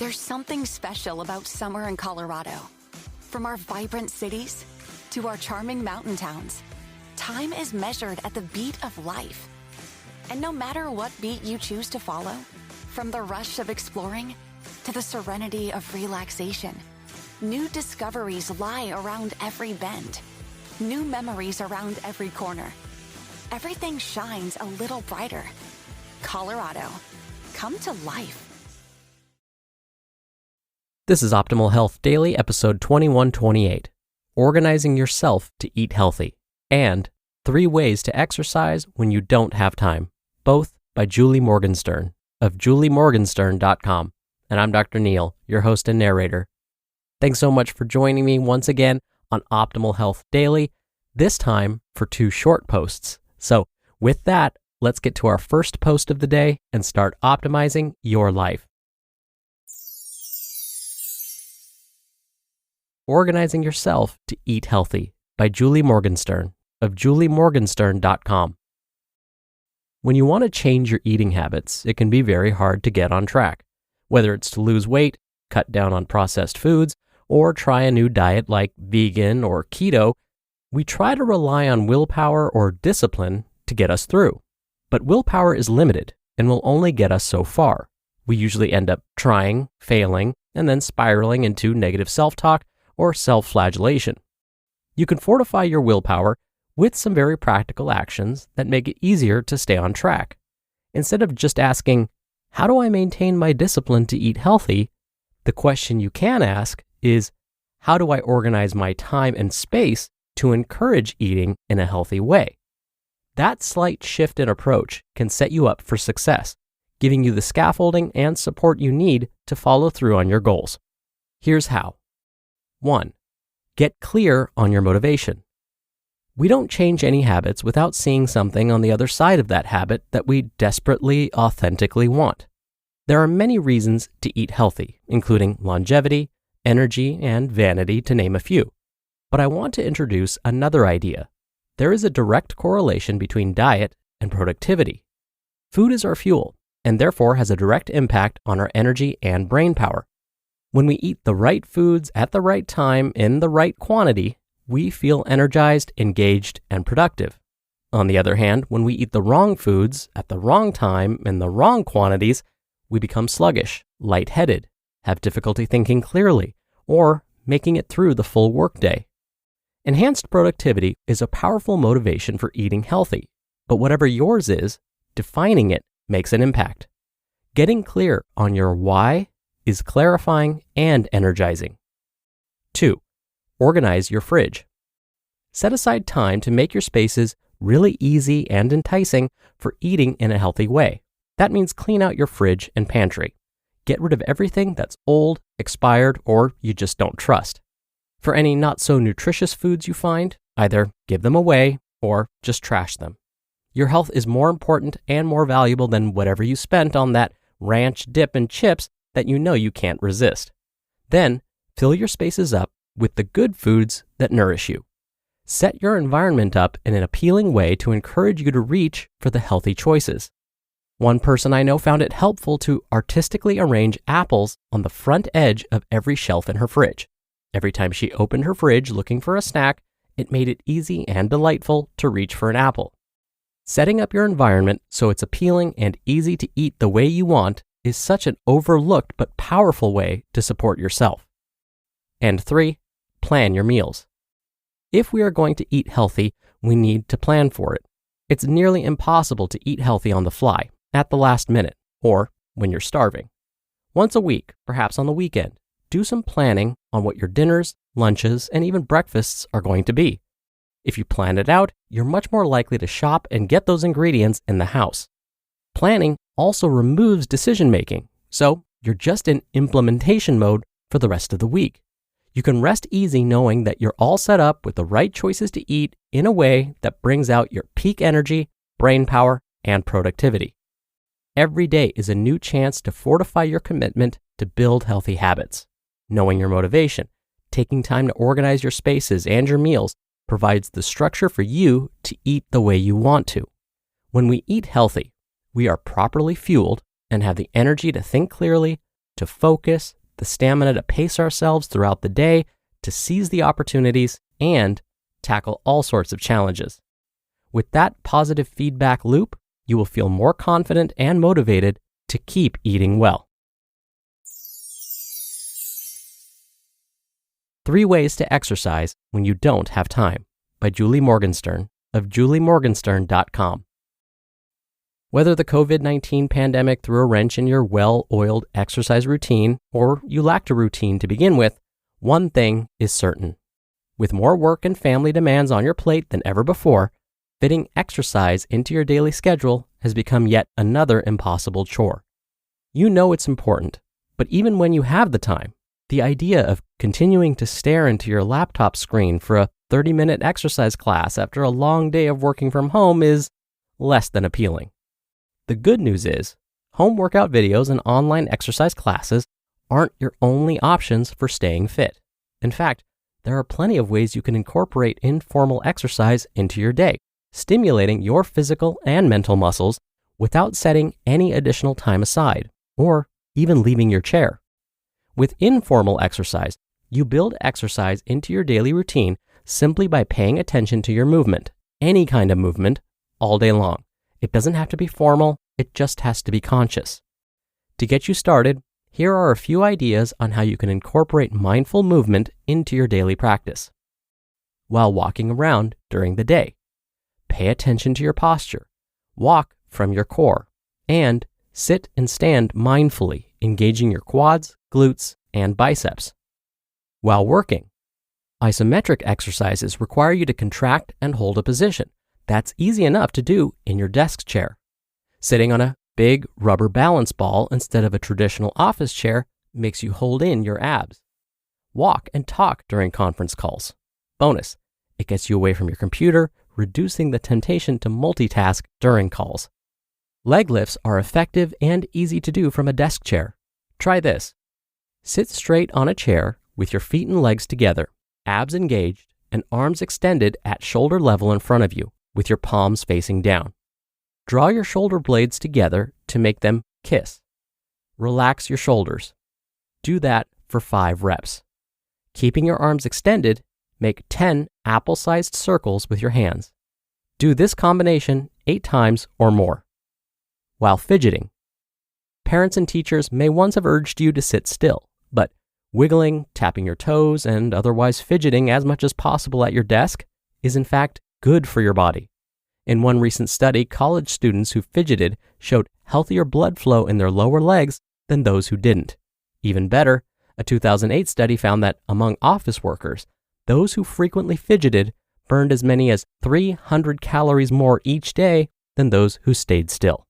There's something special about summer in Colorado. From our vibrant cities to our charming mountain towns, time is measured at the beat of life. And no matter what beat you choose to follow, from the rush of exploring to the serenity of relaxation, new discoveries lie around every bend, new memories around every corner. Everything shines a little brighter. Colorado, come to life. This is Optimal Health Daily, episode 2128, Organizing Yourself to Eat Healthy, and 3 Ways to Exercise When You Don't Have Time, both by Julie Morgenstern of juliemorgenstern.com. And I'm Dr. Neil, your host and narrator. Thanks so much for joining me once again on Optimal Health Daily, this time for 2 short posts. So with that, let's get to our first post of the day and start optimizing your life. Organizing Yourself to Eat Healthy by Julie Morgenstern of juliemorgenstern.com. When you want to change your eating habits, it can be very hard to get on track. Whether it's to lose weight, cut down on processed foods, or try a new diet like vegan or keto, we try to rely on willpower or discipline to get us through. But willpower is limited and will only get us so far. We usually end up trying, failing, and then spiraling into negative self-talk or self-flagellation. You can fortify your willpower with some very practical actions that make it easier to stay on track. Instead of just asking, how do I maintain my discipline to eat healthy? The question you can ask is, how do I organize my time and space to encourage eating in a healthy way? That slight shift in approach can set you up for success, giving you the scaffolding and support you need to follow through on your goals. Here's how. 1. Get clear on your motivation. We don't change any habits without seeing something on the other side of that habit that we desperately, authentically want. There are many reasons to eat healthy, including longevity, energy, and vanity, to name a few. But I want to introduce another idea. There is a direct correlation between diet and productivity. Food is our fuel, and therefore has a direct impact on our energy and brain power. When we eat the right foods at the right time in the right quantity, we feel energized, engaged, and productive. On the other hand, when we eat the wrong foods at the wrong time in the wrong quantities, we become sluggish, lightheaded, have difficulty thinking clearly, or making it through the full workday. Enhanced productivity is a powerful motivation for eating healthy, but whatever yours is, defining it makes an impact. Getting clear on your why is clarifying and energizing. 2. Organize your fridge. Set aside time to make your spaces really easy and enticing for eating in a healthy way. That means clean out your fridge and pantry. Get rid of everything that's old, expired, or you just don't trust. For any not so nutritious foods you find, either give them away or just trash them. Your health is more important and more valuable than whatever you spent on that ranch dip and chips that you know you can't resist. Then, fill your spaces up with the good foods that nourish you. Set your environment up in an appealing way to encourage you to reach for the healthy choices. One person I know found it helpful to artistically arrange apples on the front edge of every shelf in her fridge. Every time she opened her fridge looking for a snack, it made it easy and delightful to reach for an apple. Setting up your environment so it's appealing and easy to eat the way you want is such an overlooked but powerful way to support yourself. And 3, plan your meals. If we are going to eat healthy, we need to plan for it. It's nearly impossible to eat healthy on the fly, at the last minute, or when you're starving. Once a week, perhaps on the weekend, do some planning on what your dinners, lunches, and even breakfasts are going to be. If you plan it out, you're much more likely to shop and get those ingredients in the house. Planning also removes decision-making, so you're just in implementation mode for the rest of the week. You can rest easy knowing that you're all set up with the right choices to eat in a way that brings out your peak energy, brain power, and productivity. Every day is a new chance to fortify your commitment to build healthy habits. Knowing your motivation, taking time to organize your spaces and your meals provides the structure for you to eat the way you want to. When we eat healthy, we are properly fueled and have the energy to think clearly, to focus, the stamina to pace ourselves throughout the day, to seize the opportunities, and tackle all sorts of challenges. With that positive feedback loop, you will feel more confident and motivated to keep eating well. 3 Ways to Exercise When You Don't Have Time by Julie Morgenstern of juliemorgenstern.com. Whether the COVID-19 pandemic threw a wrench in your well-oiled exercise routine or you lacked a routine to begin with, one thing is certain. With more work and family demands on your plate than ever before, fitting exercise into your daily schedule has become yet another impossible chore. You know it's important, but even when you have the time, the idea of continuing to stare into your laptop screen for a 30-minute exercise class after a long day of working from home is less than appealing. The good news is, home workout videos and online exercise classes aren't your only options for staying fit. In fact, there are plenty of ways you can incorporate informal exercise into your day, stimulating your physical and mental muscles without setting any additional time aside, or even leaving your chair. With informal exercise, you build exercise into your daily routine simply by paying attention to your movement, any kind of movement, all day long. It doesn't have to be formal, it just has to be conscious. To get you started, here are a few ideas on how you can incorporate mindful movement into your daily practice. While walking around during the day, pay attention to your posture, walk from your core, and sit and stand mindfully, engaging your quads, glutes, and biceps. While working, isometric exercises require you to contract and hold a position. That's easy enough to do in your desk chair. Sitting on a big rubber balance ball instead of a traditional office chair makes you hold in your abs. Walk and talk during conference calls. Bonus, it gets you away from your computer, reducing the temptation to multitask during calls. Leg lifts are effective and easy to do from a desk chair. Try this. Sit straight on a chair with your feet and legs together, abs engaged, and arms extended at shoulder level in front of you, with your palms facing down. Draw your shoulder blades together to make them kiss. Relax your shoulders. Do that for 5 reps. Keeping your arms extended, make 10 apple-sized circles with your hands. Do this combination 8 times or more. While fidgeting, parents and teachers may once have urged you to sit still, but wiggling, tapping your toes, and otherwise fidgeting as much as possible at your desk is in fact good for your body. In one recent study, college students who fidgeted showed healthier blood flow in their lower legs than those who didn't. Even better, a 2008 study found that among office workers, those who frequently fidgeted burned as many as 300 calories more each day than those who stayed still.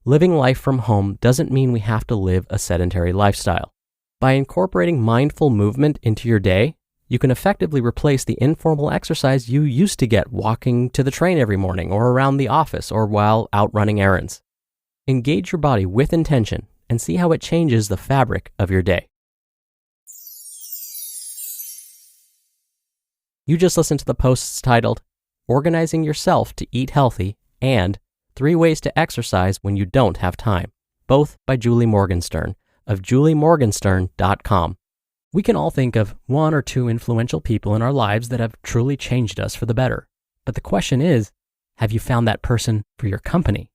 Living life from home doesn't mean we have to live a sedentary lifestyle. By incorporating mindful movement into your day, you can effectively replace the informal exercise you used to get walking to the train every morning or around the office or while out running errands. Engage your body with intention and see how it changes the fabric of your day. You just listened to the posts titled, Organizing Yourself to Eat Healthy and 3 Ways to Exercise When You Don't Have Time, both by Julie Morgenstern of juliemorgenstern.com. We can all think of 1 or 2 influential people in our lives that have truly changed us for the better. But the question is, have you found that person for your company?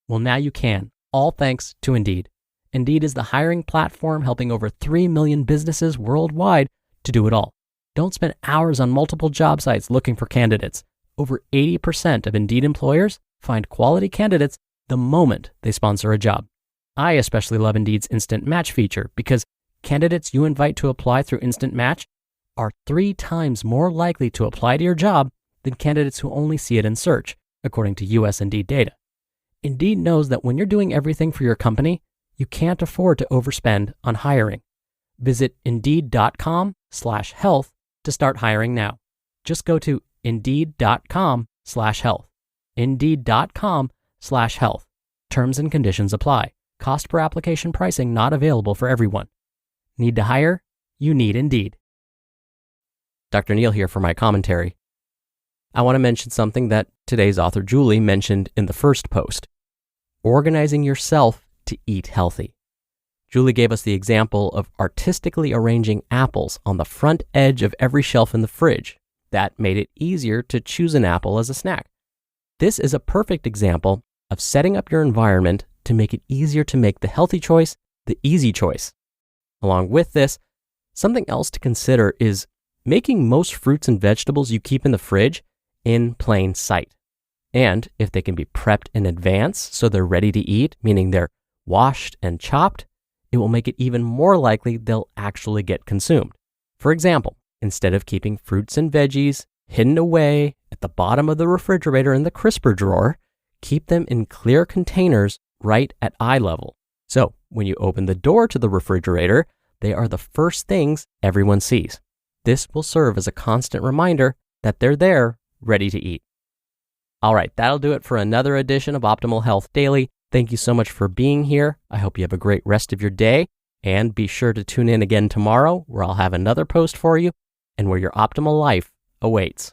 Well, now you can, all thanks to Indeed. Indeed is the hiring platform helping over 3 million businesses worldwide to do it all. Don't spend hours on multiple job sites looking for candidates. Over 80% of Indeed employers find quality candidates the moment they sponsor a job. I especially love Indeed's Instant Match feature because candidates you invite to apply through Instant Match are 3 times more likely to apply to your job than candidates who only see it in search, according to US Indeed data. Indeed knows that when you're doing everything for your company, you can't afford to overspend on hiring. Visit Indeed.com/health to start hiring now. Just go to Indeed.com/health. Indeed.com/health. Terms and conditions apply. Cost per application pricing not available for everyone. Need to hire? You need Indeed. Dr. Neil here for my commentary. I want to mention something that today's author Julie mentioned in the first post. Organizing yourself to eat healthy. Julie gave us the example of artistically arranging apples on the front edge of every shelf in the fridge. That made it easier to choose an apple as a snack. This is a perfect example of setting up your environment to make it easier to make the healthy choice the easy choice. Along with this, something else to consider is making most fruits and vegetables you keep in the fridge in plain sight. And if they can be prepped in advance so they're ready to eat, meaning they're washed and chopped, it will make it even more likely they'll actually get consumed. For example, instead of keeping fruits and veggies hidden away at the bottom of the refrigerator in the crisper drawer, keep them in clear containers right at eye level. So when you open the door to the refrigerator, they are the first things everyone sees. This will serve as a constant reminder that they're there, ready to eat. All right, that'll do it for another edition of Optimal Health Daily. Thank you so much for being here. I hope you have a great rest of your day. And be sure to tune in again tomorrow, where I'll have another post for you and where your optimal life awaits.